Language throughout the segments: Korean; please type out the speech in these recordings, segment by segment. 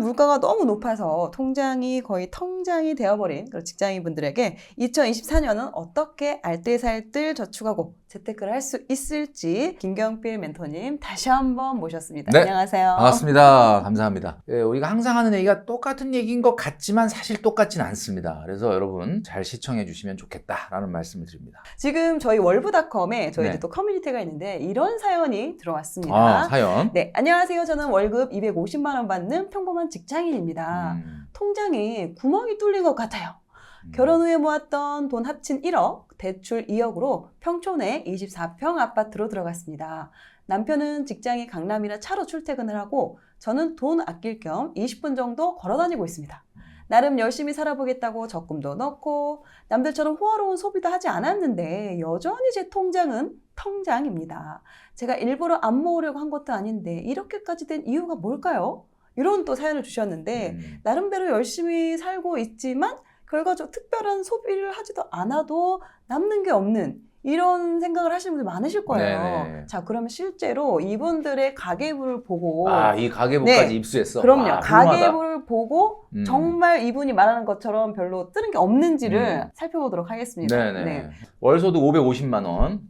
물가가 너무 높아서 통장이 거의 텅장이 되어버린 그런 직장인분들에게 2024년은 어떻게 알뜰살뜰 저축하고 재테크를 할 수 있을지 김경필 멘토님 다시 한번 모셨습니다. 네, 안녕하세요. 반갑습니다. 감사합니다. 우리가 항상 하는 얘기가 똑같은 얘기인 것 같지만 사실 똑같지는 않습니다. 그래서 여러분 잘 시청해 주시면 좋겠다라는 말씀을 드립니다. 지금 저희 월브닷컴에 저희 네. 또 커뮤니티가 있는데 이런 사연이 들어왔습니다. 아, 사연. 네, 안녕하세요. 저는 월급 250만 원 받는 평범한 직장인입니다. 통장에 구멍이 뚫린 것 같아요. 결혼 후에 모았던 돈 합친 1억, 대출 2억으로 평촌에 24평 아파트로 들어갔습니다. 남편은 직장이 강남이라 차로 출퇴근을 하고 저는 돈 아낄 겸 20분 정도 걸어 다니고 있습니다. 나름 열심히 살아보겠다고 적금도 넣고 남들처럼 호화로운 소비도 하지 않았는데 여전히 제 통장은 텅장입니다. 제가 일부러 안 모으려고 한 것도 아닌데 이렇게까지 된 이유가 뭘까요? 이런 또 사연을 주셨는데 나름대로 열심히 살고 있지만 결과적으로 특별한 소비를 하지도 않아도 남는 게 없는 이런 생각을 하시는 분들 많으실 거예요. 네네. 자, 그러면 실제로 이분들의 가계부를 보고 이 가계부까지 네, 입수했어. 그럼요. 와, 훌륭하다. 가계부를 보고 정말 이분이 말하는 것처럼 별로 뜨는 게 없는지를 살펴보도록 하겠습니다. 네네. 네. 월소득 550만 원.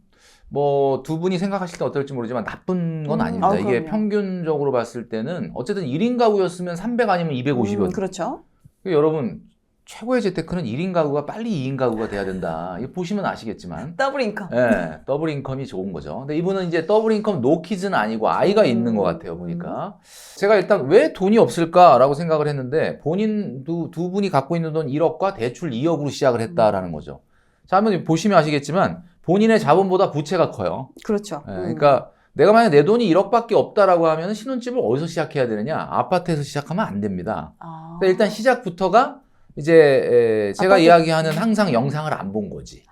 뭐 두 분이 생각하실 때 어떨지 모르지만 나쁜 건 아닙니다. 이게 그럼요. 평균적으로 봤을 때는 어쨌든 1인 가구였으면 300 아니면 250이었죠. 그렇죠. 여러분 최고의 재테크는 1인 가구가 빨리 2인 가구가 돼야 된다. 이거 보시면 아시겠지만 더블 인컴. 네, 더블 인컴이 좋은 거죠. 근데 이분은 이제 더블 인컴 노 키즈는 아니고 아이가 있는 것 같아요, 보니까. 제가 일단 왜 돈이 없을까라고 생각을 했는데 본인도 두 분이 갖고 있는 돈 1억과 대출 2억으로 시작을 했다라는 거죠. 자, 한번 보시면 아시겠지만 본인의 자본보다 부채가 커요. 그렇죠. 네, 그러니까 내가 만약 내 돈이 1억밖에 없다라고 하면 신혼집을 어디서 시작해야 되느냐? 아파트에서 시작하면 안 됩니다. 그러니까 일단 시작부터가 이제 제가 아파트. 이야기하는 항상 영상을 안 본 거지.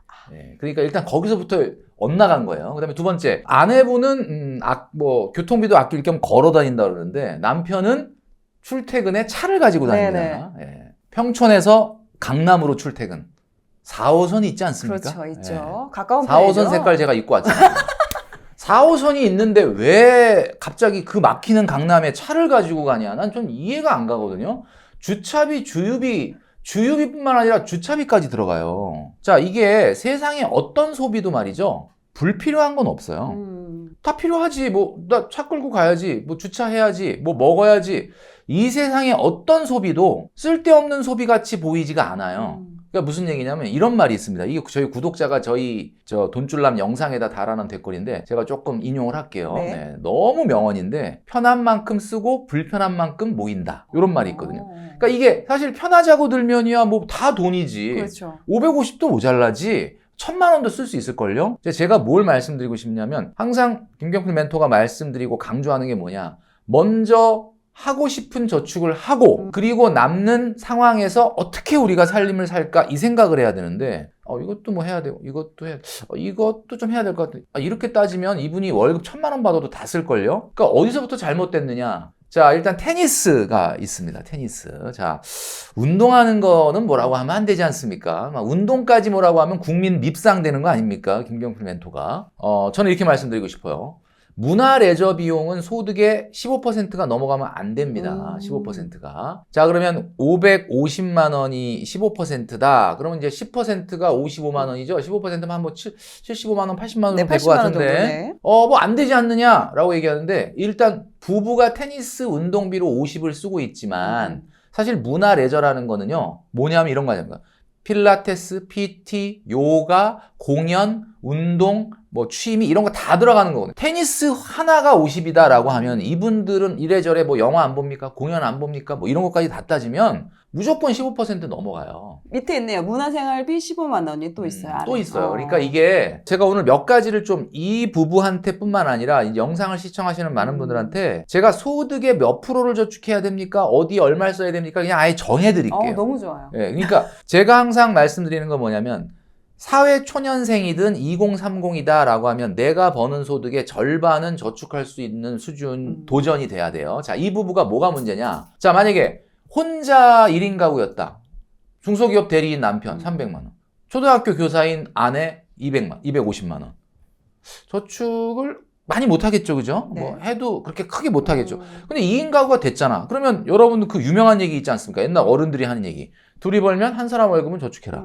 그러니까 일단 거기서부터 엇나간 거예요. 그다음에 두 번째, 아내분은 교통비도 아낄 겸 걸어 다닌다 그러는데 남편은 출퇴근에 차를 가지고 다닙니다. 평촌에서 강남으로 출퇴근. 4호선이 있지 않습니까? 그렇죠, 있죠. 가까운 4호선 편이죠. 색깔 제가 입고 왔잖아요. 4호선이 있는데 왜 갑자기 그 막히는 강남에 차를 가지고 가냐? 난 좀 이해가 안 가거든요. 주차비, 주유비뿐만 아니라 주차비까지 들어가요. 자, 이게 세상에 어떤 소비도 말이죠. 불필요한 건 없어요. 다 필요하지. 나 차 끌고 가야지. 주차해야지. 먹어야지. 이 세상에 어떤 소비도 쓸데없는 소비 같이 보이지가 않아요. 그러니까 무슨 얘기냐면 이런 말이 있습니다. 이게 저희 구독자가 저희 돈줄남 영상에다 달아놓은 댓글인데 제가 조금 인용을 할게요. 네. 너무 명언인데 편한 만큼 쓰고 불편한 만큼 모인다. 이런 말이 있거든요. 그러니까 이게 사실 편하자고 들면이야 다 돈이지. 그렇죠. 550도 모자라지. 1000만 원도 쓸 수 있을걸요? 제가 뭘 말씀드리고 싶냐면 항상 김경필 멘토가 말씀드리고 강조하는 게 뭐냐. 먼저 하고 싶은 저축을 하고 그리고 남는 상황에서 어떻게 우리가 삶을 살까 이 생각을 해야 되는데 이것도 해야 되고 이것도 해야 이것도 좀 해야 될 것 같아. 이렇게 따지면 이분이 월급 1000만 원 받아도 다 쓸걸요? 그러니까 어디서부터 잘못됐느냐. 자, 일단 테니스가 있습니다. 테니스. 자, 운동하는 거는 뭐라고 하면 안 되지 않습니까? 운동까지 뭐라고 하면 국민 밉상되는 거 아닙니까? 김경필 멘토가. 저는 이렇게 말씀드리고 싶어요. 문화 레저 비용은 소득의 15%가 넘어가면 안 됩니다. 15%가. 자, 그러면 550만 원이 15%다. 그러면 이제 10%가 55만 원이죠. 15%면 한 75만 원, 80만 원 될 것 같은데. 안 되지 않느냐라고 얘기하는데 일단 부부가 테니스 운동비로 50을 쓰고 있지만 사실 문화 레저라는 거는요. 뭐냐면 이런 거 아닙니까? 필라테스, PT, 요가, 공연, 운동, 취미 이런 거 다 들어가는 거거든요. 테니스 하나가 50이다라고 하면 이분들은 이래저래 영화 안 봅니까? 공연 안 봅니까? 이런 것까지 다 따지면 무조건 15% 넘어가요. 밑에 있네요. 문화생활비 15만 원이 또 있어요. 또 있어요. 그러니까 이게 제가 오늘 몇 가지를 좀 이 부부한테 뿐만 아니라 이 영상을 시청하시는 많은 분들한테 제가 소득의 몇 프로를 저축해야 됩니까? 어디 얼마를 써야 됩니까? 그냥 아예 정해드릴게요. 너무 좋아요. 그러니까 제가 항상 말씀드리는 건 뭐냐면 사회 초년생이든 2030이다 라고 하면 내가 버는 소득의 절반은 저축할 수 있는 수준 도전이 돼야 돼요. 자, 이 부부가 뭐가 문제냐? 자, 만약에 혼자 1인 가구였다. 중소기업 대리인 남편 300만 원. 초등학교 교사인 아내 250만 원. 저축을 많이 못하겠죠, 그죠? 네. 뭐 해도 그렇게 크게 못하겠죠. 근데 2인 가구가 됐잖아. 그러면 여러분도 그 유명한 얘기 있지 않습니까? 옛날 어른들이 하는 얘기. 둘이 벌면 한 사람 월급은 저축해라.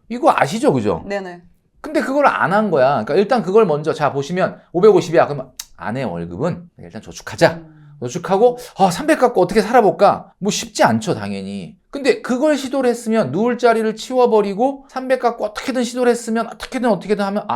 이거 아시죠, 그죠? 네네. 근데 그걸 안 한 거야. 그러니까 일단 그걸 먼저, 자, 보시면 550이야. 그러면 아내 월급은 일단 저축하자. 저축하고 300 갖고 어떻게 살아볼까? 뭐 쉽지 않죠, 당연히. 근데 그걸 시도를 했으면 누울 자리를 치워버리고 300 갖고 어떻게든 시도를 했으면 어떻게든 하면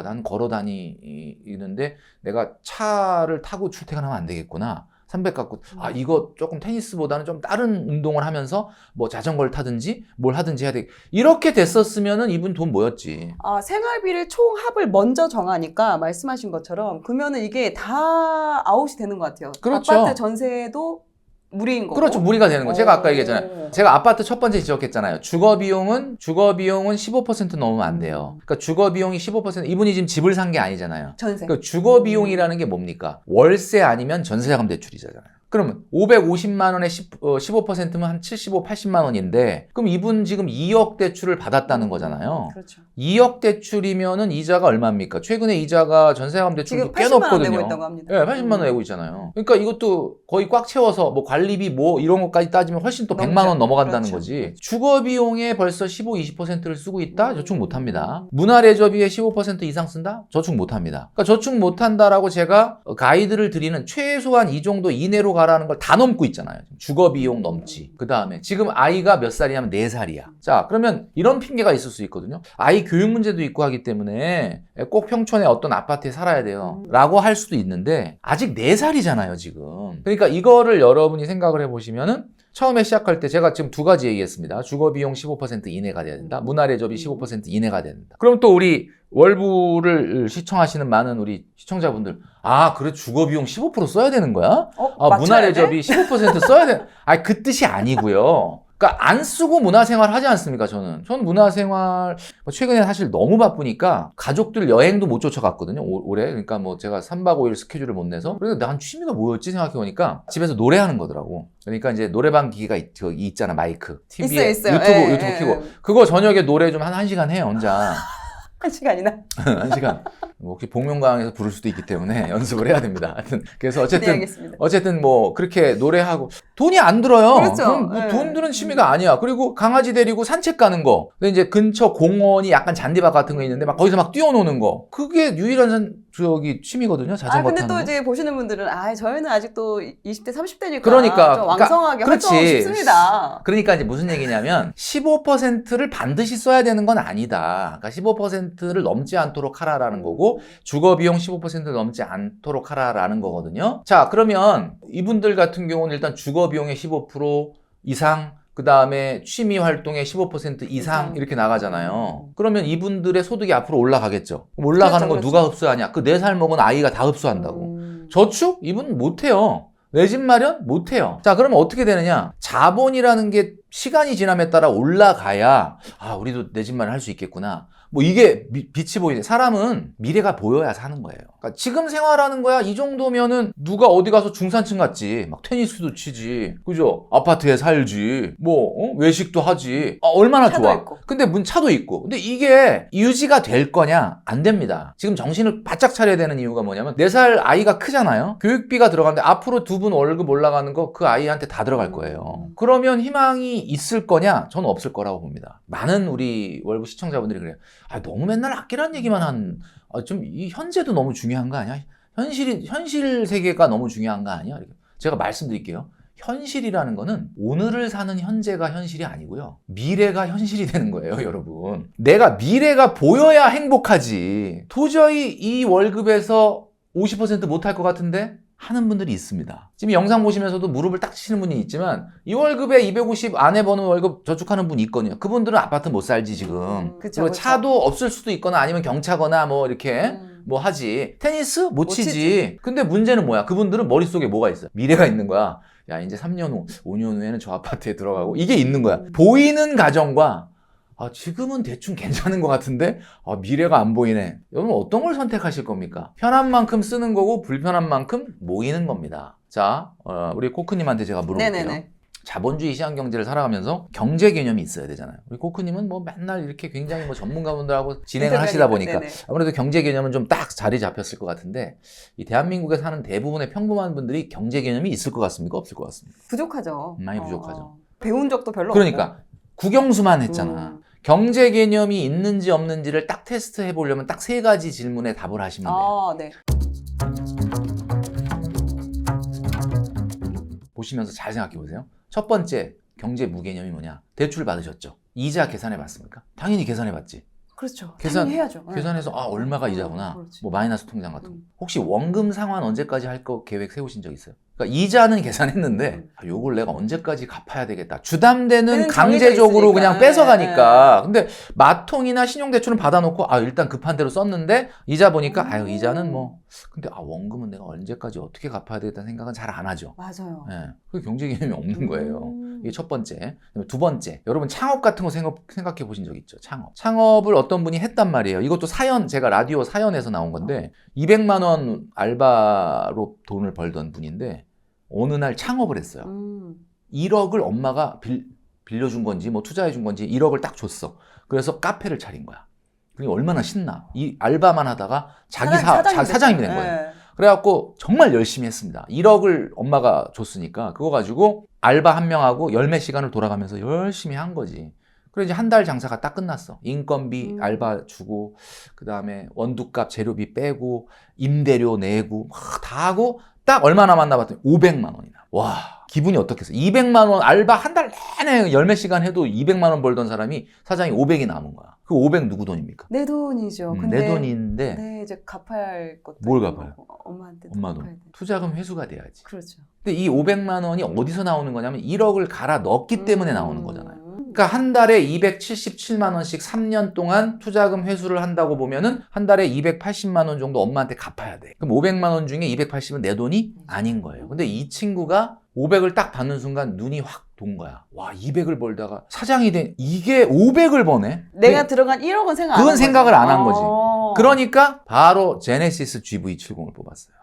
난 걸어 다니는데 내가 차를 타고 출퇴근하면 안 되겠구나. 300 갖고 이거 조금 테니스보다는 좀 다른 운동을 하면서 뭐 자전거를 타든지 뭘 하든지 해야 돼. 이렇게 됐었으면은 이분 돈 모였지. 생활비를 총합을 먼저 정하니까 말씀하신 것처럼 그러면은 이게 다 아웃이 되는 것 같아요. 그렇죠. 아파트 전세도 무리인 거고. 그렇죠. 무리가 되는 거죠. 제가 아까 얘기했잖아요. 제가 아파트 첫 번째 지적했잖아요. 주거비용은 15% 넘으면 안 돼요. 그러니까 주거비용이 15%, 이분이 지금 집을 산 게 아니잖아요. 전세. 그러니까 주거비용이라는 게 뭡니까? 월세 아니면 전세자금 대출이잖아요. 그러면 550만 원에 15%면 한 75, 80만 원인데 그럼 이분 지금 2억 대출을 받았다는 거잖아요. 그렇죠. 2억 대출이면은 이자가 얼마입니까? 최근에 이자가 전세자금 대출도 꽤 지금 80만 원 높거든요. 내고 있다고 합니다. 네, 80만 원 내고 있잖아요. 그러니까 이것도 거의 꽉 채워서 뭐 관리비 뭐 이런 것까지 따지면 훨씬 또 100만 원 넘어간다는 그렇죠. 거지. 주거비용에 벌써 15, 20%를 쓰고 있다? 저축 못 합니다. 문화레저비에 15% 이상 쓴다? 저축 못 합니다. 그러니까 저축 못 한다라고 제가 가이드를 드리는 최소한 이 정도 이내로 가라는 걸 다 넘고 있잖아요. 주거비용 넘지. 그 다음에 지금 아이가 몇 살이냐면 4살이야. 자, 그러면 이런 핑계가 있을 수 있거든요. 아이 교육 문제도 있고 하기 때문에 꼭 평촌에 어떤 아파트에 살아야 돼요. 라고 할 수도 있는데 아직 4살이잖아요, 지금. 그러니까 이거를 여러분이 생각을 해보시면은 처음에 시작할 때 제가 지금 두 가지 얘기했습니다. 주거비용 15% 이내가 돼야 된다. 문화레저비 15% 이내가 돼야 된다. 그럼 또 우리 월부를 시청하시는 많은 우리 시청자분들, 그래, 주거비용 15% 써야 되는 거야? 문화레저비 15% 써야 돼? 그 뜻이 아니고요. 그러니까 안 쓰고 문화생활 하지 않습니까, 저는 문화생활 최근에 사실 너무 바쁘니까 가족들 여행도 못 쫓아갔거든요, 올해. 그러니까 뭐 제가 3박 5일 스케줄을 못 내서. 그래서 난 취미가 뭐였지 생각해보니까 집에서 노래하는 거더라고. 그러니까 이제 노래방 기기가 있잖아, 마이크. TV에 있어요. 유튜브 켜고 그거 저녁에 노래 좀 한 1시간 해, 혼자. 1시간이나? 1시간. 혹시 복면가왕에서 부를 수도 있기 때문에 연습을 해야 됩니다. 하여튼 그래서 네, 어쨌든 뭐 그렇게 노래하고 돈이 안 들어요. 그렇죠. 그럼 뭐 돈 드는 취미가 아니야. 그리고 강아지 데리고 산책 가는 거. 근데 이제 근처 공원이 약간 잔디밭 같은 거 있는데 막 거기서 막 뛰어노는 거. 그게 유일한 취미거든요. 자전거 근데 타는 또 거. 이제 보시는 분들은 저희는 아직도 20대, 30대니까 그러니까, 좀 왕성하게 활동하고 싶습니다. 그러니까 이제 무슨 얘기냐면 15%를 반드시 써야 되는 건 아니다. 그러니까 15%를 넘지 않도록 하라라는 거고 주거비용 15% 넘지 않도록 하라라는 거거든요. 자, 그러면 이분들 같은 경우는 일단 주거비용의 15% 이상, 그 다음에 취미 활동의 15% 이상 이렇게 나가잖아요. 그러면 이분들의 소득이 앞으로 올라가겠죠. 올라가는 거 누가 흡수하냐? 그 4살 먹은 아이가 다 흡수한다고. 저축? 이분 못해요. 내 집 마련? 못해요. 자, 그러면 어떻게 되느냐? 자본이라는 게 시간이 지남에 따라 올라가야 우리도 내 집 마련 할 수 있겠구나. 뭐 이게 빛이 보이네. 사람은 미래가 보여야 사는 거예요. 그러니까 지금 생활하는 거야. 이 정도면은 누가 어디 가서 중산층 같지. 막 테니스도 치지. 그죠? 아파트에 살지. 뭐 외식도 하지. 얼마나 좋아. 있고. 근데 차도 있고. 근데 이게 유지가 될 거냐? 안 됩니다. 지금 정신을 바짝 차려야 되는 이유가 뭐냐면 4살 아이가 크잖아요. 교육비가 들어가는데 앞으로 두 분 월급 올라가는 거 그 아이한테 다 들어갈 거예요. 그러면 희망이 있을 거냐? 저는 없을 거라고 봅니다. 많은 우리 월부 시청자분들이 그래요. 너무 맨날 아끼라는 얘기만 좀 이 현재도 너무 중요한 거 아니야? 현실 세계가 너무 중요한 거 아니야? 제가 말씀드릴게요. 현실이라는 거는 오늘을 사는 현재가 현실이 아니고요. 미래가 현실이 되는 거예요, 여러분. 내가 미래가 보여야 행복하지. 도저히 이 월급에서 50% 못할 것 같은데 하는 분들이 있습니다. 지금 영상 보시면서도 무릎을 딱 치시는 분이 있지만 이 월급에 250 안에 버는 월급 저축하는 분이 있거든요. 그분들은 아파트 못 살지 지금. 그리고 차도 없을 수도 있거나 아니면 경차거나 뭐 이렇게 뭐 하지. 테니스 못 치지. 근데 문제는 뭐야? 그분들은 머릿속에 뭐가 있어? 미래가 있는 거야. 야, 이제 3년 후, 5년 후에는 저 아파트에 들어가고 이게 있는 거야. 보이는 가정과 지금은 대충 괜찮은 것 같은데 미래가 안 보이네. 여러분 어떤 걸 선택하실 겁니까? 편한 만큼 쓰는 거고 불편한 만큼 모이는 겁니다. 자, 우리 코크님한테 제가 물어볼게요. 네네네. 자본주의 시장 경제를 살아가면서 경제 개념이 있어야 되잖아요. 우리 코크님은 뭐 맨날 이렇게 굉장히 뭐 전문가분들하고 진행을 하시다 보니까 네네. 아무래도 경제 개념은 좀 딱 자리 잡혔을 것 같은데 이 대한민국에 사는 대부분의 평범한 분들이 경제 개념이 있을 것 같습니까? 없을 것 같습니까? 부족하죠. 많이 부족하죠. 배운 적도 별로 그러니까 국영수만 했잖아. 음. 경제 개념이 있는지 없는지를 딱 테스트해 보려면 딱 3가지 질문에 답을 하시면 돼요. 네. 보시면서 잘 생각해 보세요. 첫 번째 경제 무개념이 뭐냐? 대출 받으셨죠? 이자 계산해 봤습니까? 당연히 계산해 봤지. 그렇죠. 계산- 당연히 해야죠. 계산해서 얼마가 이자구나. 그렇지. 뭐 마이너스 통장 같은 거. 음. 혹시 원금 상환 언제까지 할 거 계획 세우신 적 있어요? 그러니까 이자는 계산했는데 요걸 내가 언제까지 갚아야 되겠다. 주담대는 때는 강제적으로 정해져 그냥 있으니까. 뺏어가니까. 근데 마통이나 신용대출은 받아놓고 일단 급한 대로 썼는데 이자 보니까 이자는 뭐 근데 원금은 내가 언제까지 어떻게 갚아야 되겠다는 생각은 잘 안 하죠. 맞아요. 예. 그게 경제 개념이 없는 거예요. 음. 이게 첫 번째. 그다음에 두 번째. 여러분 창업 같은 거 생각해 보신 적 있죠? 창업. 창업을 어떤 분이 했단 말이에요. 이것도 사연, 제가 라디오 사연에서 나온 건데 200만 원 알바로 돈을 벌던 분인데 어느 날 창업을 했어요. 1억을 엄마가 빌려준 건지 뭐 투자해 준 건지 1억을 딱 줬어. 그래서 카페를 차린 거야. 그러니 얼마나 신나. 이 알바만 하다가 자기 사장이 된 거예요. 네. 그래갖고 정말 열심히 했습니다. 1억을 엄마가 줬으니까 그거 가지고 알바 한 명하고 열몇 시간을 돌아가면서 열심히 한 거지. 그래 이제 한 달 장사가 딱 끝났어. 인건비 알바 주고 그다음에 원두값 재료비 빼고 임대료 내고 다 하고 딱 얼마 남았나 봤더니 500만 원이나. 와 기분이 어떻겠어. 200만 원 알바 한 달 내내 열몇 시간 해도 200만 원 벌던 사람이 사장이 500이 남은 거야. 그 500 누구 돈입니까? 내 돈이죠. 근데 내 돈인데 네, 이제 갚아야 할 것도 뭘 있는 갚아요? 거고, 엄마한테 엄마 갚아야 돈. 돼. 투자금 회수가 돼야지. 그렇죠. 근데 이 500만 원이 어디서 나오는 거냐면 1억을 갈아 넣었기 때문에 나오는 거잖아요. 그러니까 한 달에 277만 원씩 3년 동안 투자금 회수를 한다고 보면은 한 달에 280만 원 정도 엄마한테 갚아야 돼. 그럼 500만 원 중에 280은 내 돈이 아닌 거예요. 근데 이 친구가 500을 딱 받는 순간 눈이 확 돈 거야. 와, 200을 벌다가 사장이 된 이게 500을 버네. 내가 들어간 1억은 생각 안 그건 한 생각을 거죠. 안 한 거지. 그러니까 바로 제네시스 GV70을 뽑았어요.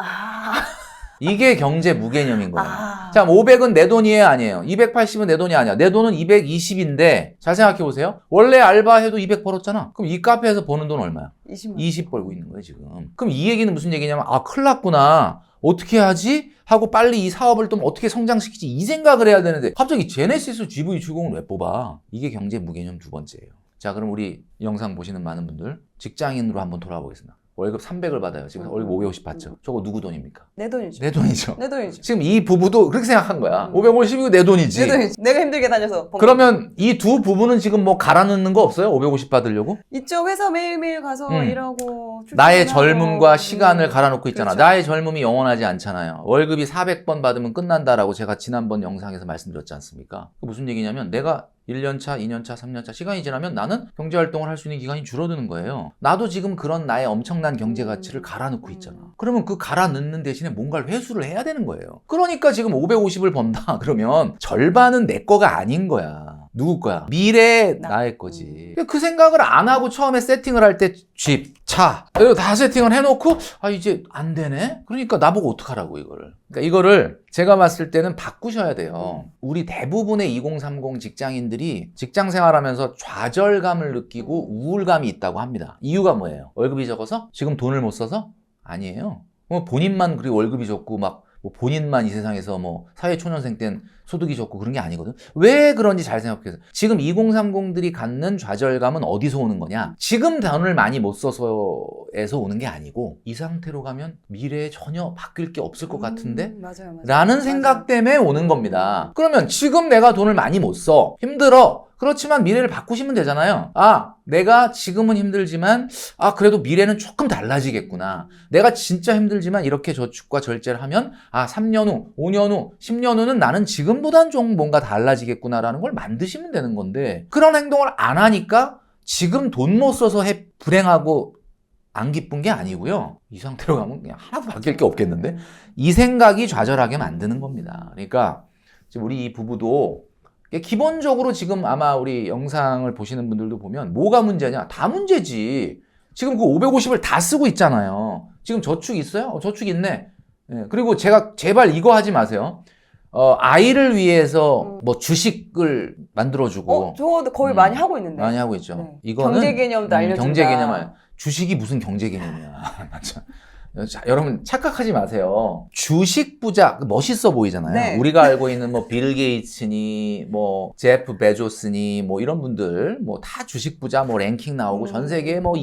이게 경제 무개념인 거예요. 자, 500은 내 돈이에요, 아니에요? 280은 내 돈이 아니야. 내 돈은 220인데 잘 생각해 보세요. 원래 알바해도 200 벌었잖아. 그럼 이 카페에서 버는 돈 얼마야? 20 벌고 있는 거예요, 지금. 그럼 이 얘기는 무슨 얘기냐면 큰일 났구나. 어떻게 하지? 하고 빨리 이 사업을 좀 어떻게 성장시키지? 이 생각을 해야 되는데 갑자기 제네시스 GV70을 왜 뽑아? 이게 경제 무개념 두 번째예요. 자, 그럼 우리 영상 보시는 많은 분들 직장인으로 한번 돌아와 보겠습니다. 월급 300을 받아요. 지금 월급 550 받죠. 저거 누구 돈입니까? 내 돈이죠. 내 돈이죠. 내 돈이죠. 지금 이 부부도 그렇게 생각한 거야. 550이고 내 돈이지. 내 돈이지. 내가 힘들게 다녀서. 그러면 이 두 부부는 지금 뭐 갈아 넣는 거 없어요? 550 받으려고? 있죠. 회사 매일매일 가서 일하고. 나의 출퇴근하고. 젊음과 시간을 갈아 놓고 있잖아. 그렇죠. 나의 젊음이 영원하지 않잖아요. 월급이 400번 받으면 끝난다라고 제가 지난번 영상에서 말씀드렸지 않습니까? 그 무슨 얘기냐면 내가 1년차, 2년차, 3년차 시간이 지나면 나는 경제활동을 할 수 있는 기간이 줄어드는 거예요. 나도 지금 그런 나의 엄청난 경제 가치를 갈아 넣고 있잖아. 그러면 그 갈아 넣는 대신에 뭔가를 회수를 해야 되는 거예요. 그러니까 지금 550을 번다 그러면 절반은 내 거가 아닌 거야. 누구 거야? 미래의 나의 거지. 그 생각을 안 하고 처음에 세팅을 할 때 집, 차 이거 다 세팅을 해놓고 이제 안 되네? 그러니까 나보고 어떡하라고 이거를. 그러니까 이거를 제가 봤을 때는 바꾸셔야 돼요. 우리 대부분의 2030 직장인들이 직장 생활하면서 좌절감을 느끼고 우울감이 있다고 합니다. 이유가 뭐예요? 월급이 적어서? 지금 돈을 못 써서? 아니에요. 본인만 그리고 월급이 적고 막 본인만 이 세상에서 사회초년생 땐 소득이 적고 그런 게 아니거든. 왜 그런지 잘 생각해서. 지금 2030들이 갖는 좌절감은 어디서 오는 거냐? 지금 돈을 많이 못 써서에서 오는 게 아니고 이 상태로 가면 미래에 전혀 바뀔 게 없을 것 같은데? 맞아요. 라는 생각 때문에 오는 겁니다. 그러면 지금 내가 돈을 많이 못 써. 힘들어. 그렇지만 미래를 바꾸시면 되잖아요. 내가 지금은 힘들지만 그래도 미래는 조금 달라지겠구나. 내가 진짜 힘들지만 이렇게 저축과 절제를 하면 3년 후, 5년 후, 10년 후는 나는 지금보단 좀 뭔가 달라지겠구나라는 걸 만드시면 되는 건데 그런 행동을 안 하니까 지금 돈 못 써서 불행하고 안 기쁜 게 아니고요. 이 상태로 가면 그냥 하나도 바뀔 게 없겠는데 이 생각이 좌절하게 만드는 겁니다. 그러니까 지금 우리 이 부부도 기본적으로 지금 아마 우리 영상을 보시는 분들도 보면 뭐가 문제냐? 다 문제지. 지금 그 550을 다 쓰고 있잖아요. 지금 저축 있어요? 저축 있네. 그리고 제가 제발 이거 하지 마세요. 아이를 위해서 뭐 주식을 만들어주고. 저도 거의 많이 하고 있는데. 많이 하고 있죠. 네. 이거는 경제 개념도 알려준다. 경제 개념을. 주식이 무슨 경제 개념이야. 맞죠? 자, 여러분 착각하지 마세요. 주식 부자 멋있어 보이잖아요. 네. 우리가 알고 있는 뭐 빌 게이츠니 뭐 제프 베조스니 뭐 이런 분들 뭐 다 주식 부자 뭐 랭킹 나오고 전 세계 뭐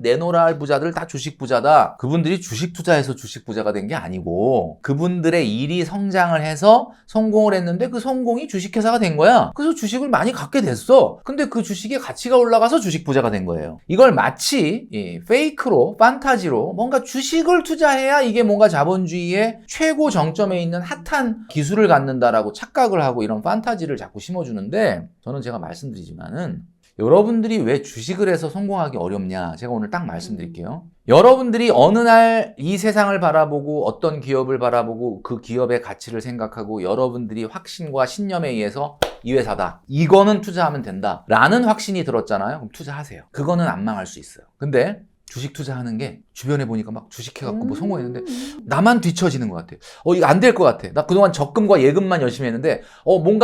내노라 할 부자들 다 주식 부자다. 그분들이 주식 투자해서 주식 부자가 된 게 아니고 그분들의 일이 성장을 해서 성공을 했는데 그 성공이 주식회사가 된 거야. 그래서 주식을 많이 갖게 됐어. 근데 그 주식의 가치가 올라가서 주식 부자가 된 거예요. 이걸 마치 페이크로 판타지로 뭔가 주식을 투자해야 이게 뭔가 자본주의의 최고 정점에 있는 핫한 기술을 갖는다라고 착각을 하고 이런 판타지를 자꾸 심어주는데 저는 제가 말씀드리지만은 여러분들이 왜 주식을 해서 성공하기 어렵냐 제가 오늘 딱 말씀드릴게요. 여러분들이 어느 날 이 세상을 바라보고 어떤 기업을 바라보고 그 기업의 가치를 생각하고 여러분들이 확신과 신념에 의해서 이 회사다. 이거는 투자하면 된다. 라는 확신이 들었잖아요. 그럼 투자하세요. 그거는 안 망할 수 있어요. 근데 주식 투자하는 게 주변에 보니까 막 주식해갖고 뭐 성공했는데 나만 뒤처지는 것 같아요. 이거 안 될 것 같아. 나 그동안 적금과 예금만 열심히 했는데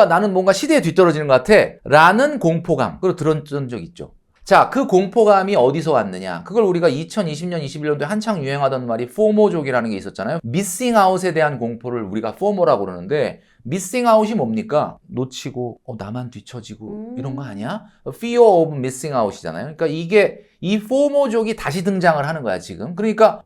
나는 뭔가 시대에 뒤떨어지는 것 같아. 라는 공포감. 그걸 들었던 적 있죠. 자, 그 공포감이 어디서 왔느냐? 그걸 우리가 2020년, 21년도에 한창 유행하던 말이 포모족이라는 게 있었잖아요. 미싱 아웃에 대한 공포를 우리가 포모라고 그러는데 미싱 아웃이 뭡니까? 놓치고 나만 뒤처지고 이런 거 아니야? Fear of missing out이잖아요. 그러니까 이게 이 포모족이 다시 등장을 하는 거야, 지금. 그러니까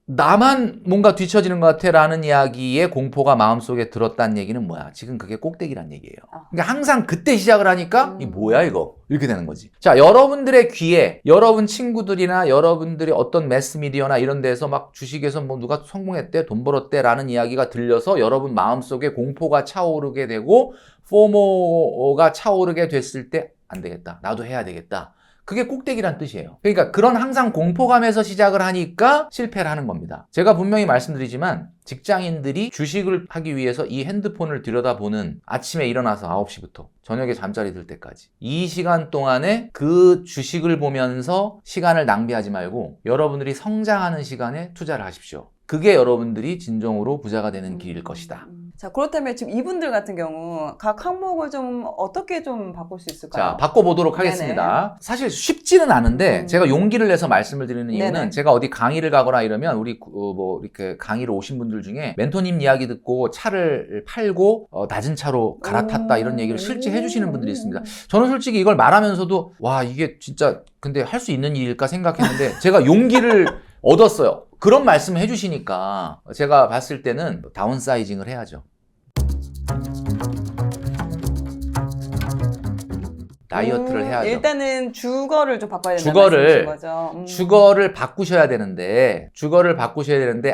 나만 뭔가 뒤처지는 것 같아 라는 이야기의 공포가 마음속에 들었다는 얘기는 뭐야? 지금 그게 꼭대기란 얘기예요. 그러니까 항상 그때 시작을 하니까 이 뭐야 이거? 이렇게 되는 거지. 자, 여러분들의 귀에 여러분 친구들이나 여러분들이 어떤 매스미디어나 이런 데서 막 주식에서 뭐 누가 성공했대, 돈 벌었대 라는 이야기가 들려서 여러분 마음속에 공포가 차오르게 되고 포모가 차오르게 됐을 때 안 되겠다. 나도 해야 되겠다. 그게 꼭대기란 뜻이에요. 그러니까 그런 항상 공포감에서 시작을 하니까 실패를 하는 겁니다. 제가 분명히 말씀드리지만 직장인들이 주식을 하기 위해서 이 핸드폰을 들여다보는 아침에 일어나서 9시부터 저녁에 잠자리 들 때까지 이 시간 동안에 그 주식을 보면서 시간을 낭비하지 말고 여러분들이 성장하는 시간에 투자를 하십시오. 그게 여러분들이 진정으로 부자가 되는 길일 것이다. 자, 그렇다면 지금 이분들 같은 경우 각 항목을 좀 어떻게 좀 바꿀 수 있을까요? 자, 바꿔보도록 하겠습니다. 네네. 사실 쉽지는 않은데 제가 용기를 내서 말씀을 드리는 이유는 네네. 제가 어디 강의를 가거나 이러면 우리 이렇게 강의로 오신 분들 중에 멘토님 이야기 듣고 차를 팔고 낮은 차로 갈아탔다 이런 얘기를 실제 해주시는 분들이 있습니다. 저는 솔직히 이걸 말하면서도 와 이게 진짜 근데 할 수 있는 일일까 생각했는데 제가 용기를 얻었어요. 그런 말씀을 해주시니까 제가 봤을 때는 다운사이징을 해야죠. 다이어트를 해야죠. 일단은 주거를 좀 바꿔야 된다는 주거를 거죠. 주거를 바꾸셔야 되는데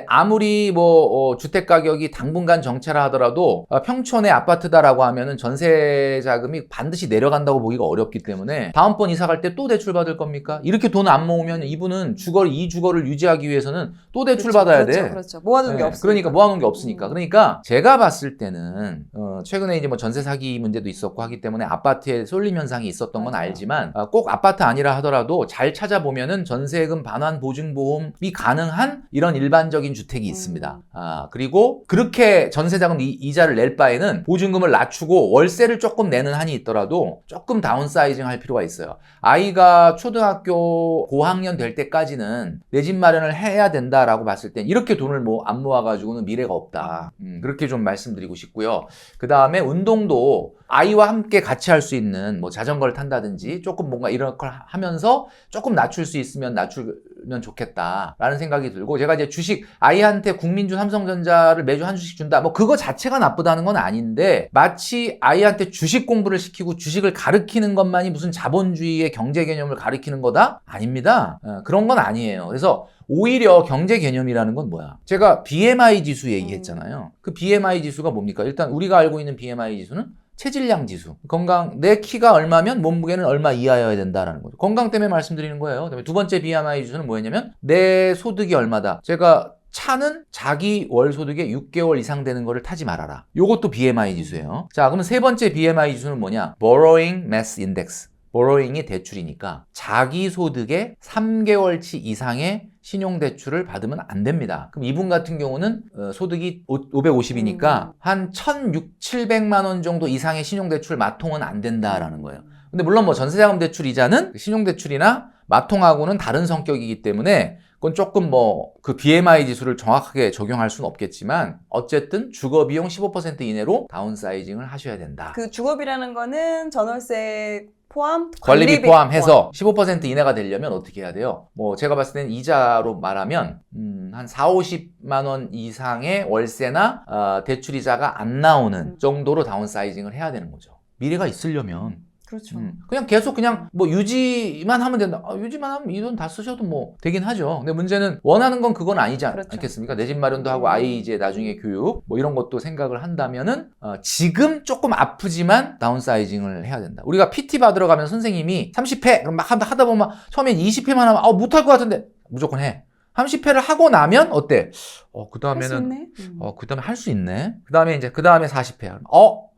아무리 뭐 주택 가격이 당분간 정체라 하더라도 평촌의 아파트다라고 하면은 전세 자금이 반드시 내려간다고 보기가 어렵기 때문에 다음번 이사 갈 때 또 대출 받을 겁니까? 이렇게 돈 안 모으면 이분은 이 주거를 유지하기 위해서는 또 대출 받아야 돼. 그렇죠. 모아놓은 게 없으니까. 그러니까 모아놓은 게 없으니까. 그러니까 제가 봤을 때는 최근에 이제 뭐 전세 사기 문제도 있었고 하기 때문에 아파트에 쏠림 현상이 있었던 건 알지만 꼭 아파트 아니라 하더라도 잘 찾아보면은 전세금 반환 보증보험이 가능한 이런 일반적인 주택이 있습니다. 그리고 그렇게 전세자금 이자를 낼 바에는 보증금을 낮추고 월세를 조금 내는 한이 있더라도 조금 다운사이징 할 필요가 있어요. 아이가 초등학교 고학년 될 때까지는 내 집 마련을 해야 된다라고 봤을 땐 이렇게 돈을 안 모아가지고는 미래가 없다. 그렇게 좀 말씀드리고 싶고요. 그 다음에 운동도 아이와 함께 같이 할 수 있는 뭐 자전거를 탄다든지 조금 뭔가 이런 걸 하면서 조금 낮출 수 있으면 낮추면 좋겠다라는 생각이 들고 제가 이제 주식 아이한테 국민주 삼성전자를 매주 한 주씩 준다 뭐 그거 자체가 나쁘다는 건 아닌데 마치 아이한테 주식 공부를 시키고 주식을 가르치는 것만이 무슨 자본주의의 경제 개념을 가르치는 거다? 아닙니다. 그런 건 아니에요. 그래서 오히려 경제 개념이라는 건 뭐야? 제가 BMI 지수 얘기했잖아요. 그 BMI 지수가 뭡니까? 일단 우리가 알고 있는 BMI 지수는 체질량 지수. 내 키가 얼마면 몸무게는 얼마 이하여야 된다라는 거죠. 건강 때문에 말씀드리는 거예요. 그다음에 두 번째 BMI 지수는 뭐였냐면 내 소득이 얼마다. 제가 차는 자기 월 소득의 6개월 이상 되는 거를 타지 말아라. 요것도 BMI 지수예요. 자, 그러면 세 번째 BMI 지수는 뭐냐? Borrowing Mass Index. borrowing이 대출이니까 자기 소득의 3개월치 이상의 신용대출을 받으면 안 됩니다. 그럼 이분 같은 경우는 소득이 550이니까 한 1,600~1,700만 원 정도 이상의 신용대출 마통은 안 된다라는 거예요. 근데 물론 뭐 전세자금 대출 이자는 신용대출이나 마통하고는 다른 성격이기 때문에 그건 조금 뭐 그 BMI 지수를 정확하게 적용할 수는 없겠지만 어쨌든 주거비용 15% 이내로 다운사이징을 하셔야 된다. 그 주거비라는 거는 전월세 포함, 관리비 포함해서 15% 이내가 되려면 어떻게 해야 돼요? 뭐 제가 봤을 때는 이자로 말하면 한 40~50만 원 이상의 월세나 대출이자가 안 나오는 정도로 다운사이징을 해야 되는 거죠. 미래가 있으려면 그렇죠. 그냥 계속 그냥 뭐 유지만 하면 된다. 유지만 하면 이 돈 다 쓰셔도 뭐 되긴 하죠. 근데 문제는 원하는 건 그건 아니지 그렇죠. 않겠습니까? 내 집 마련도 하고 아이 이제 나중에 교육 뭐 이런 것도 생각을 한다면은 지금 조금 아프지만 다운사이징을 해야 된다. 우리가 PT 받으러 가면 선생님이 30회 그럼 막 하다 보면 처음엔 20회만 하면 못할 것 같은데 무조건 해. 30회를 하고 나면 어때? 그 다음에는 그 다음에 할 수 있네. 그 다음에 40회.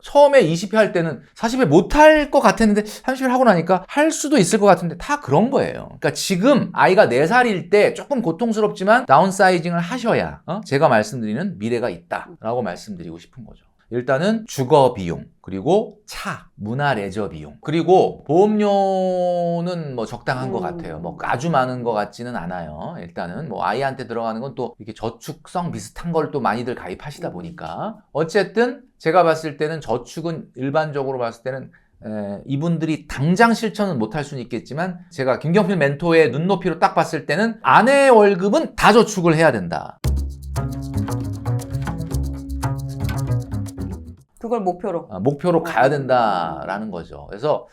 처음에 20회 할 때는 40회 못 할 것 같았는데 30회 하고 나니까 할 수도 있을 것 같은데 다 그런 거예요. 그러니까 지금 아이가 4살일 때 조금 고통스럽지만 다운사이징을 하셔야 제가 말씀드리는 미래가 있다라고 말씀드리고 싶은 거죠. 일단은 주거 비용, 그리고 차, 문화 레저 비용, 그리고 보험료는 뭐 적당한 것 같아요. 뭐 아주 많은 것 같지는 않아요. 일단은 뭐 아이한테 들어가는 건 또 이렇게 저축성 비슷한 걸 또 많이들 가입하시다 보니까 어쨌든 제가 봤을 때는 저축은 일반적으로 봤을 때는 이분들이 당장 실천은 못할 수는 있겠지만 제가 김경필 멘토의 눈높이로 딱 봤을 때는 아내 월급은 다 저축을 해야 된다. 그걸 목표로 가야 된다라는 거죠. 그래서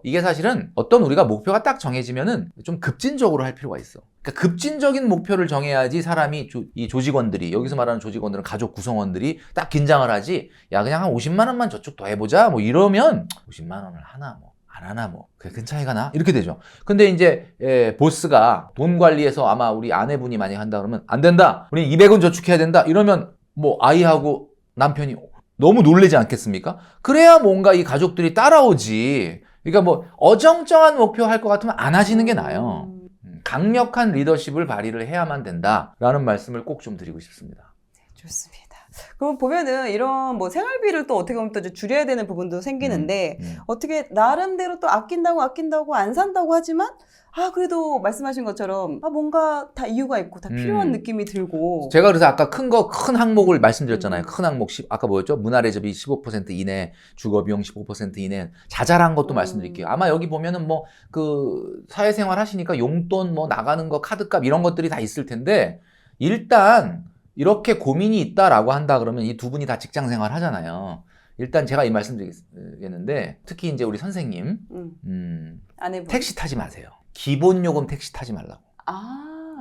이게 사실은 어떤 우리가 목표가 딱 정해지면은 좀 급진적으로 할 필요가 있어. 그러니까 급진적인 목표를 정해야지 사람이 이 조직원들이 여기서 말하는 조직원들은 가족 구성원들이 딱 긴장을 하지. 야 그냥 한 50만 원만 저축 더 해보자. 뭐 이러면 50만 원을 하나 뭐. 안 하나 뭐 그래 큰 차이가 나? 이렇게 되죠. 근데 이제 보스가 돈 관리해서 아마 우리 아내분이 많이 한다 그러면 안 된다. 우리 200원 저축해야 된다. 이러면 뭐 아이하고 남편이 너무 놀라지 않겠습니까? 그래야 뭔가 이 가족들이 따라오지. 그러니까 뭐 어정쩡한 목표 할 것 같으면 안 하시는 게 나아요. 강력한 리더십을 발휘를 해야만 된다라는 말씀을 꼭 좀 드리고 싶습니다. 좋습니다. 그럼 보면은 이런 뭐 생활비를 또 어떻게 보면 또 줄여야 되는 부분도 생기는데 어떻게 나름대로 또 아낀다고 안 산다고 하지만 그래도 말씀하신 것처럼 뭔가 다 이유가 있고 다 필요한 느낌이 들고 제가 그래서 아까 큰 항목을 말씀드렸잖아요. 큰 항목 아까 뭐였죠? 문화레저비 15% 이내, 주거비용 15% 이내 자잘한 것도 말씀드릴게요. 아마 여기 보면은 뭐 그 사회생활 하시니까 용돈 뭐 나가는 거 카드값 이런 것들이 다 있을 텐데 일단 이렇게 고민이 있다라고 한다 그러면 이 두 분이 다 직장 생활 하잖아요. 일단 제가 이 말씀 드리겠는데 특히 이제 우리 선생님 아내분 택시 타지 마세요. 기본요금 택시 타지 말라고.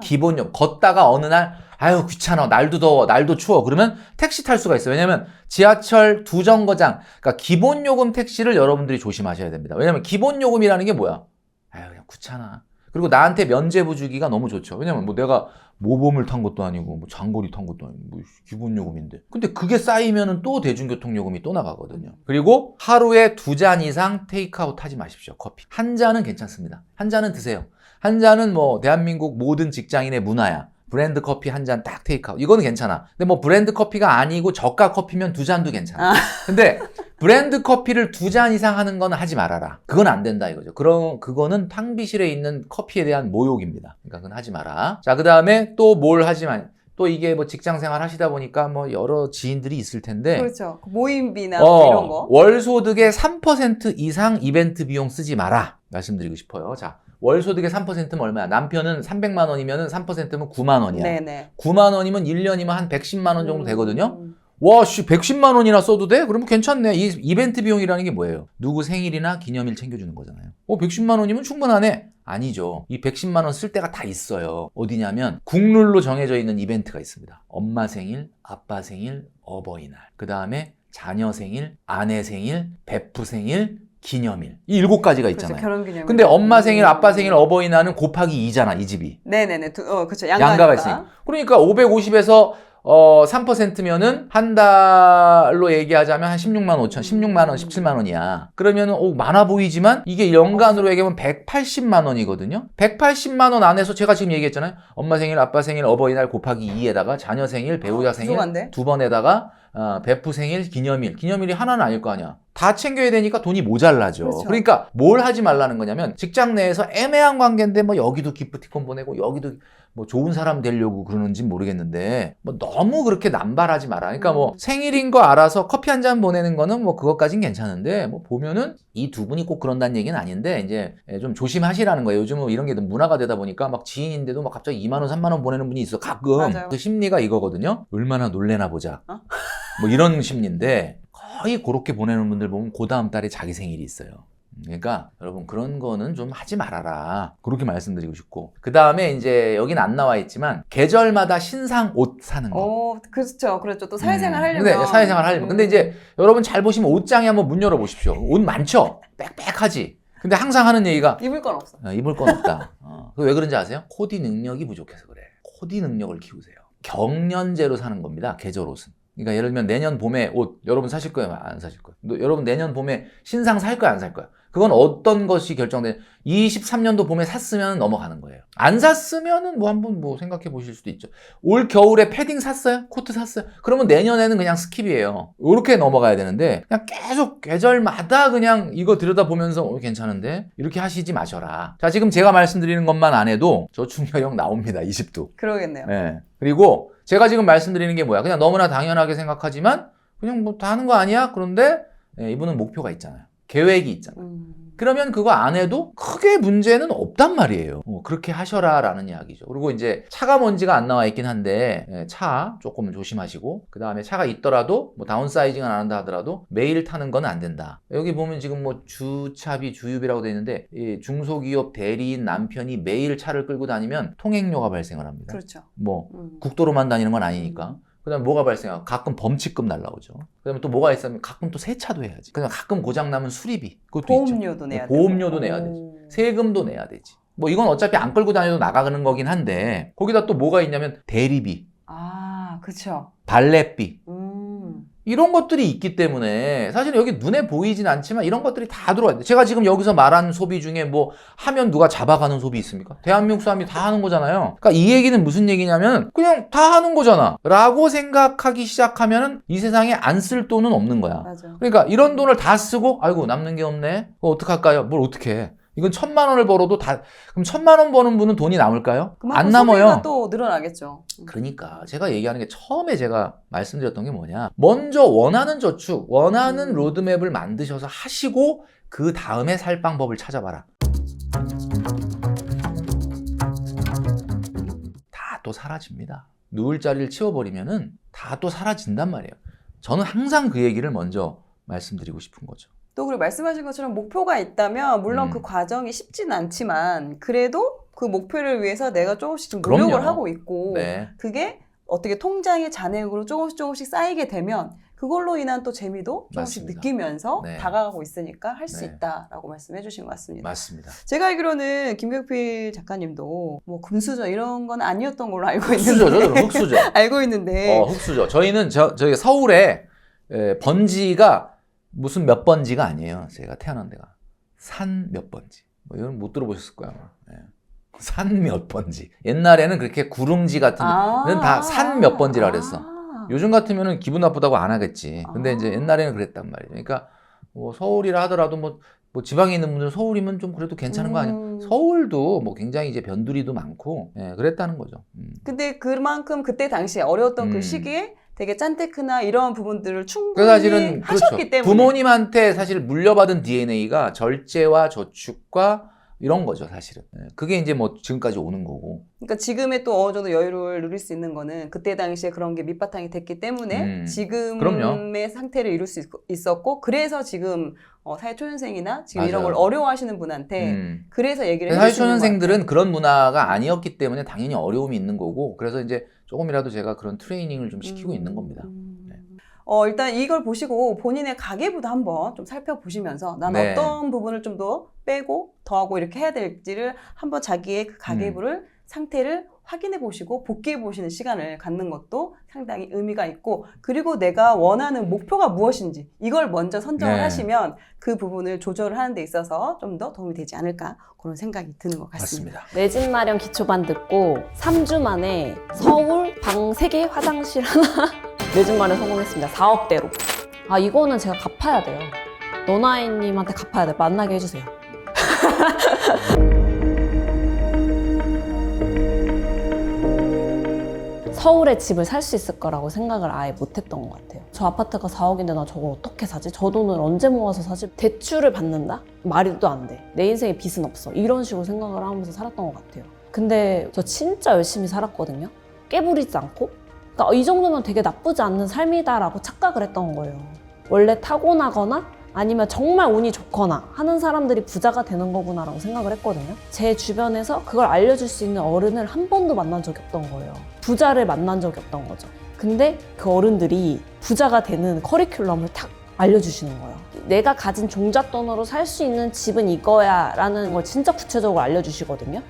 기본요금 걷다가 어느 날 아유 귀찮아 날도 더워 날도 추워 그러면 택시 탈 수가 있어요. 왜냐면 지하철 2정거장 그러니까 기본요금 택시를 여러분들이 조심하셔야 됩니다. 왜냐면 기본요금이라는 게 뭐야? 아유 그냥 귀찮아. 그리고 나한테 면제부 주기가 너무 좋죠. 왜냐면 뭐 내가 모범을 탄 것도 아니고 뭐 장거리 탄 것도 아니고 뭐 기본요금인데 근데 그게 쌓이면은 또 대중교통요금이 또 나가거든요. 그리고 하루에 2잔 이상 테이크아웃 하지 마십시오. 커피 한 잔은 괜찮습니다. 한 잔은 드세요. 한 잔은 뭐 대한민국 모든 직장인의 문화야. 브랜드 커피 한 잔 딱 테이크아웃 이거는 괜찮아. 근데 뭐 브랜드 커피가 아니고 저가 커피면 2잔도 괜찮아. 근데 브랜드 커피를 2잔 이상 하는 건 하지 말아라. 그건 안 된다 이거죠. 그거는 탕비실에 있는 커피에 대한 모욕입니다. 그러니까 그건 하지 마라. 자, 그 다음에 또 뭘 하지만 또 이게 뭐 직장 생활 하시다 보니까 뭐 여러 지인들이 있을 텐데. 그렇죠. 모임비나 이런 거. 월 소득의 3% 이상 이벤트 비용 쓰지 마라. 말씀드리고 싶어요. 자. 월 소득의 3%면 얼마야? 남편은 300만 원이면 3%면 9만 원이야. 네네. 9만 원이면 1년이면 한 110만 원 정도 되거든요. 와, 110만 원이나 써도 돼? 그러면 괜찮네. 이 이벤트 비용이라는 게 뭐예요? 누구 생일이나 기념일 챙겨주는 거잖아요. 110만 원이면 충분하네? 아니죠. 이 110만 원 쓸 때가 다 있어요. 어디냐면 국룰로 정해져 있는 이벤트가 있습니다. 엄마 생일, 아빠 생일, 어버이날. 그 다음에 자녀 생일, 아내 생일, 베프 생일, 기념일. 이 7가지가 있잖아요. 그렇죠, 결혼기념일. 근데 엄마 생일, 아빠 생일, 어버이날은 곱하기 2잖아, 이 집이. 네네네. 그렇죠. 양가가 있으니까. 그러니까 550에서 3%면은 한 달로 얘기하자면 한 16만 5천, 16만 원, 17만 원이야. 그러면은 많아 보이지만 이게 연간으로 얘기하면 180만 원이거든요. 180만 원 안에서 제가 지금 얘기했잖아요. 엄마 생일, 아빠 생일, 어버이날 곱하기 2에다가 자녀 생일, 배우자 생일 부족한데? 2번에다가 베프 생일, 기념일이 하나는 아닐 거 아니야. 다 챙겨야 되니까 돈이 모자라죠. 그렇죠. 그러니까 뭘 하지 말라는 거냐면 직장 내에서 애매한 관계인데 뭐 여기도 기프티콘 보내고 여기도 뭐 좋은 사람 되려고 그러는지 모르겠는데 뭐 너무 그렇게 남발하지 마라. 그러니까 뭐 생일인 거 알아서 커피 한 잔 보내는 거는 뭐 그것까진 괜찮은데 뭐 보면은 이 두 분이 꼭 그런다는 얘기는 아닌데 이제 좀 조심하시라는 거예요. 요즘은 이런 게 문화가 되다 보니까 막 지인인데도 막 갑자기 2만 원, 3만 원 보내는 분이 있어. 가끔. 맞아요. 그 심리가 이거거든요. 얼마나 놀래나 보자. 뭐 이런 심리인데 거의 그렇게 보내는 분들 보면 그 다음 달에 자기 생일이 있어요. 그러니까 여러분 그런 거는 좀 하지 말아라. 그렇게 말씀드리고 싶고. 그 다음에 이제 여긴 안 나와 있지만 계절마다 신상 옷 사는 거. 그렇죠. 그렇죠. 또 사회생활 하려면. 근데 사회생활 하려면. 근데 이제 여러분 잘 보시면 옷장에 한번 문 열어보십시오. 옷 많죠? 빽빽하지? 근데 항상 하는 얘기가 입을 건 없어. 입을 건 없다. 왜 그런지 아세요? 코디 능력이 부족해서 그래. 코디 능력을 키우세요. 경년제로 사는 겁니다. 계절 옷은. 그러니까 예를 들면 내년 봄에 옷 여러분 사실 거예요? 안 사실 거예요? 여러분 내년 봄에 신상 살 거야? 안 살 거야? 그건 어떤 것이 결정돼? 23년도 봄에 샀으면 넘어가는 거예요. 안 샀으면은 뭐 한번 뭐 생각해 보실 수도 있죠. 올 겨울에 패딩 샀어요? 코트 샀어요? 그러면 내년에는 그냥 스킵이에요. 이렇게 넘어가야 되는데 그냥 계속 계절마다 그냥 이거 들여다보면서 괜찮은데? 이렇게 하시지 마셔라. 자, 지금 제가 말씀드리는 것만 안 해도 저축여력 나옵니다. 20도. 그러겠네요. 네. 그리고 제가 지금 말씀드리는 게 뭐야? 그냥 너무나 당연하게 생각하지만 그냥 뭐 다 하는 거 아니야? 그런데 이분은 목표가 있잖아요. 계획이 있잖아요. 그러면 그거 안 해도 크게 문제는 없단 말이에요. 그렇게 하셔라라는 이야기죠. 그리고 이제 차가 뭔지가 안 나와 있긴 한데 차 조금 조심하시고 그 다음에 차가 있더라도 뭐 다운사이징을 안 한다 하더라도 매일 타는 건 안 된다. 여기 보면 지금 뭐 주차비, 주유비라고 돼 있는데 이 중소기업 대리인 남편이 매일 차를 끌고 다니면 통행료가 발생을 합니다. 그렇죠. 뭐 국도로만 다니는 건 아니니까. 그 다음에 뭐가 발생해요? 가끔 범칙금 날라오죠. 그 다음에 또 뭐가 있으면 가끔 또 세차도 해야지. 그냥 가끔 고장나면 수리비. 그것도 보험료도 있죠. 내야 되고. 보험료도 내야 되지. 세금도 내야 되지. 뭐 이건 어차피 안 끌고 다녀도 나가는 거긴 한데 거기다 또 뭐가 있냐면 대리비. 그쵸. 발렛비. 이런 것들이 있기 때문에 사실 여기 눈에 보이진 않지만 이런 것들이 다 들어와요. 제가 지금 여기서 말한 소비 중에 뭐 하면 누가 잡아가는 소비 있습니까? 대한민국 사람이 다 하는 거잖아요. 그러니까 이 얘기는 무슨 얘기냐면 그냥 다 하는 거잖아 라고 생각하기 시작하면 이 세상에 안 쓸 돈은 없는 거야. 맞아. 그러니까 이런 돈을 다 쓰고 아이고 남는 게 없네. 어떡할까요? 뭘 어떻게 해? 이건 1,000만 원을 벌어도 그럼 1,000만 원 버는 분은 돈이 남을까요? 안 남아요. 소비가 또 늘어나겠죠. 그러니까 제가 얘기하는 게 처음에 제가 말씀드렸던 게 뭐냐. 먼저 원하는 저축, 원하는 로드맵을 만드셔서 하시고 그 다음에 살 방법을 찾아봐라. 다 또 사라집니다. 누울 자리를 치워버리면은 다 또 사라진단 말이에요. 저는 항상 그 얘기를 먼저 말씀드리고 싶은 거죠. 또 그리고 말씀하신 것처럼 목표가 있다면 물론 그 과정이 쉽진 않지만 그래도 그 목표를 위해서 내가 조금씩 좀 노력을 그럼요. 하고 있고 네. 그게 어떻게 통장의 잔액으로 조금씩 쌓이게 되면 그걸로 인한 또 재미도 조금씩 맞습니다. 느끼면서 네. 다가가고 있으니까 할 수 네. 있다라고 말씀해 주신 것 같습니다. 맞습니다. 제가 알기로는 김경필 작가님도 뭐 금수저 이런 건 아니었던 걸로 알고 흑수저죠, 있는데 저는 흑수저. 알고 있는데 흑수저. 저희는 저희 서울에 번지가 무슨 몇 번지가 아니에요. 제가 태어난 데가 산 몇 번지. 뭐 이건 못 들어보셨을 거야. 산 몇 번지. 옛날에는 그렇게 구릉지 같은 데는 다 산 몇 번지라 그랬어. 요즘 같으면은 기분 나쁘다고 안 하겠지. 근데 이제 옛날에는 그랬단 말이에요. 그러니까 뭐 서울이라 하더라도 뭐 지방에 있는 분들은 서울이면 좀 그래도 괜찮은 거 아니야? 서울도 뭐 굉장히 이제 변두리도 많고 그랬다는 거죠. 근데 그만큼 그때 당시에 어려웠던 그 시기에 되게 짠테크나 이런 부분들을 충분히 그 사실은 하셨기 때문에 부모님한테 사실 물려받은 DNA가 절제와 저축과 이런 거죠, 사실은. 그게 이제 뭐 지금까지 오는 거고. 그러니까 지금의 또 어느 정도 여유를 누릴 수 있는 거는 그때 당시에 그런 게 밑바탕이 됐기 때문에 지금의 그럼요. 상태를 이룰 수 있었고 그래서 지금 사회초년생이나 지금 맞아요. 이런 걸 어려워하시는 분한테 그래서 얘기를 해주시는 사회초년생들은 그런 문화가 아니었기 때문에 당연히 어려움이 있는 거고 그래서 이제 조금이라도 제가 그런 트레이닝을 좀 시키고 있는 겁니다. 일단 이걸 보시고 본인의 가계부도 한번 좀 살펴보시면서 난 어떤 부분을 좀 더 빼고 더하고 이렇게 해야 될지를 한번 자기의 그 가계부를 상태를 확인해 보시고 복귀해 보시는 시간을 갖는 것도 상당히 의미가 있고, 그리고 내가 원하는 목표가 무엇인지 이걸 먼저 선정을 네. 하시면 그 부분을 조절을 하는 데 있어서 좀 더 도움이 되지 않을까, 그런 생각이 드는 것 같습니다. 맞습니다. 내 집 마련 기초반 듣고 3주 만에 서울 방 3개 화장실 하나 내 집 마련 성공했습니다. 4억대로. 아, 이거는 제가 갚아야 돼요. 너나이님한테 갚아야 돼. 만나게 해주세요. 서울에 집을 살 수 있을 거라고 생각을 아예 못했던 것 같아요. 저 아파트가 4억인데 나 저걸 어떻게 사지? 저 돈을 언제 모아서 사지? 대출을 받는다? 말도 안 돼. 내 인생에 빚은 없어. 이런 식으로 생각을 하면서 살았던 것 같아요. 근데 저 진짜 열심히 살았거든요. 깨부리지 않고. 그러니까 이 정도면 되게 나쁘지 않는 삶이다라고 착각을 했던 거예요. 원래 타고나거나 아니면 정말 운이 좋거나 하는 사람들이 부자가 되는 거구나라고 생각을 했거든요. 제 주변에서 그걸 알려줄 수 있는 어른을 한 번도 만난 적이 없던 거예요. 부자를 만난 적이 없던 거죠. 근데 그 어른들이 부자가 되는 커리큘럼을 탁 알려주시는 거예요. 내가 가진 종잣돈으로 살 수 있는 집은 이거야 라는 걸 진짜 구체적으로 알려주시거든요.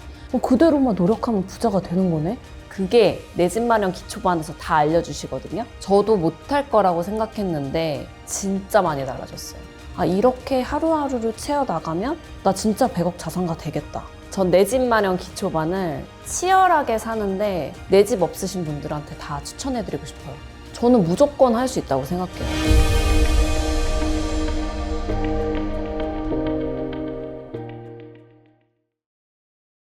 그대로만 노력하면 부자가 되는 거네? 그게 내 집 마련 기초반에서 다 알려주시거든요. 저도 못할 거라고 생각했는데 진짜 많이 달라졌어요. 아, 이렇게 하루하루를 채워나가면 나 진짜 100억 자산가 되겠다. 전 내 집 마련 기초반을 치열하게 사는데 내 집 없으신 분들한테 다 추천해드리고 싶어요. 저는 무조건 할 수 있다고 생각해요.